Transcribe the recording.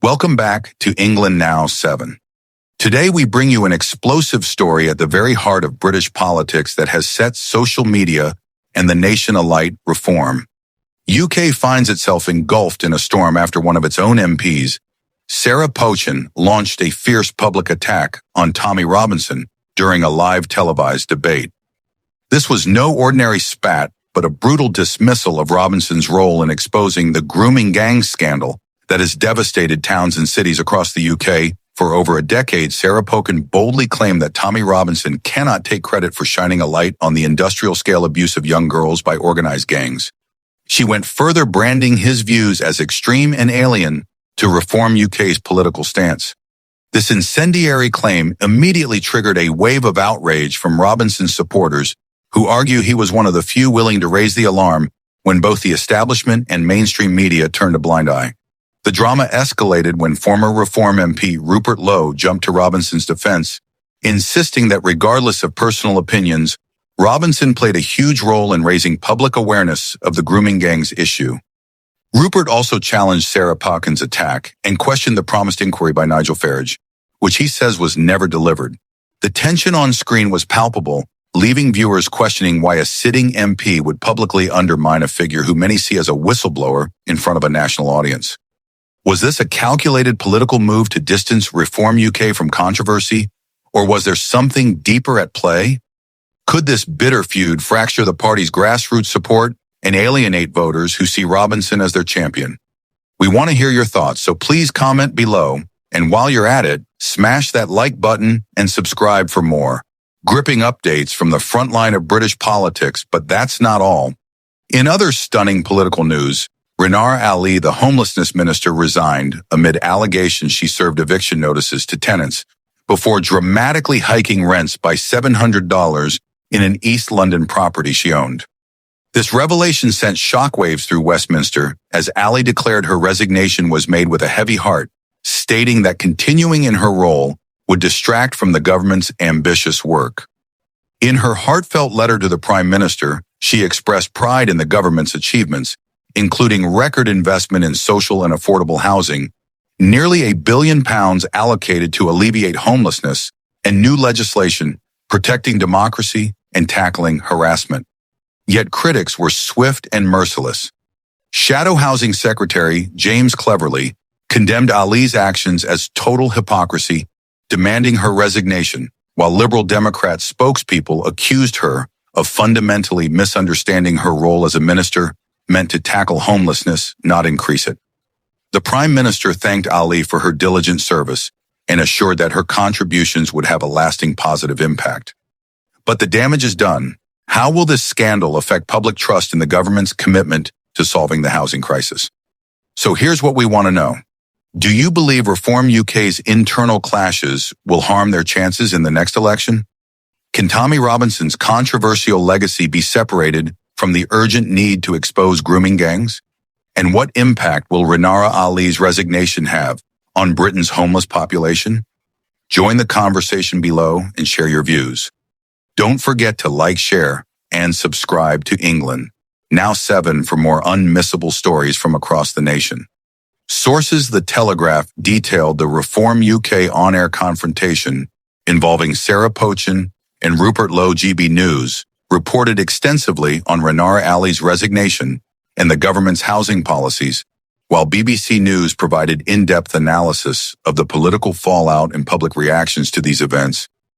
Welcome back to England Now7. Today we bring you an explosive story at the very heart of British politics that has set social media and the nation alight: reform. UK finds itself engulfed in a storm after one of its own MPs, Sarah Pochin, launched a fierce public attack on Tommy Robinson during a live televised debate. This was no ordinary spat, but a brutal dismissal of Robinson's role in exposing the grooming gang scandal that has devastated towns and cities across the UK. For over a decade, Sarah Pochin boldly claimed that Tommy Robinson cannot take credit for shining a light on the industrial-scale abuse of young girls by organized gangs. She went further, branding his views as extreme and alien to Reform UK's political stance. This incendiary claim immediately triggered a wave of outrage from Robinson's supporters, who argue he was one of the few willing to raise the alarm when both the establishment and mainstream media turned a blind eye. The drama escalated when former Reform MP Rupert Lowe jumped to Robinson's defense, insisting that regardless of personal opinions, Robinson played a huge role in raising public awareness of the grooming gangs issue. Rupert also challenged Sarah Pochin's attack and questioned the promised inquiry by Nigel Farage, which he says was never delivered. The tension on screen was palpable, leaving viewers questioning why a sitting MP would publicly undermine a figure who many see as a whistleblower in front of a national audience. Was this a calculated political move to distance Reform UK from controversy, or was there something deeper at play? Could this bitter feud fracture the party's grassroots support and alienate voters who see Robinson as their champion? We want to hear your thoughts, so please comment below, and while you're at it, smash that like button and subscribe for more gripping updates from the front line of British politics. But that's not all. In other stunning political news, Rinara Ali, the Homelessness Minister, resigned amid allegations she served eviction notices to tenants before dramatically hiking rents by $700 in an East London property she owned. This revelation sent shockwaves through Westminster as Ali declared her resignation was made with a heavy heart, stating that continuing in her role would distract from the government's ambitious work. In her heartfelt letter to the Prime Minister, she expressed pride in the government's achievements, including record investment in social and affordable housing, nearly £1 billion allocated to alleviate homelessness, and new legislation protecting democracy and tackling harassment. Yet critics were swift and merciless. Shadow Housing Secretary James Cleverly condemned Ali's actions as total hypocrisy, demanding her resignation, while Liberal Democrat spokespeople accused her of fundamentally misunderstanding her role as a minister meant to tackle homelessness, not increase it. The Prime Minister thanked Ali for her diligent service and assured that her contributions would have a lasting positive impact. But the damage is done. How will this scandal affect public trust in the government's commitment to solving the housing crisis? So here's what we want to know. Do you believe Reform UK's internal clashes will harm their chances in the next election? Can Tommy Robinson's controversial legacy be separated from the urgent need to expose grooming gangs? And what impact will Rinara Ali's resignation have on Britain's homeless population? Join the conversation below and share your views. Don't forget to like, share, and subscribe to England Now7 for more unmissable stories from across the nation. Sources: The Telegraph detailed the Reform UK on-air confrontation involving Sarah Pochin and Rupert Lowe. GB News reported extensively on Rinara Ali's resignation and the government's housing policies, while BBC News provided in-depth analysis of the political fallout and public reactions to these events.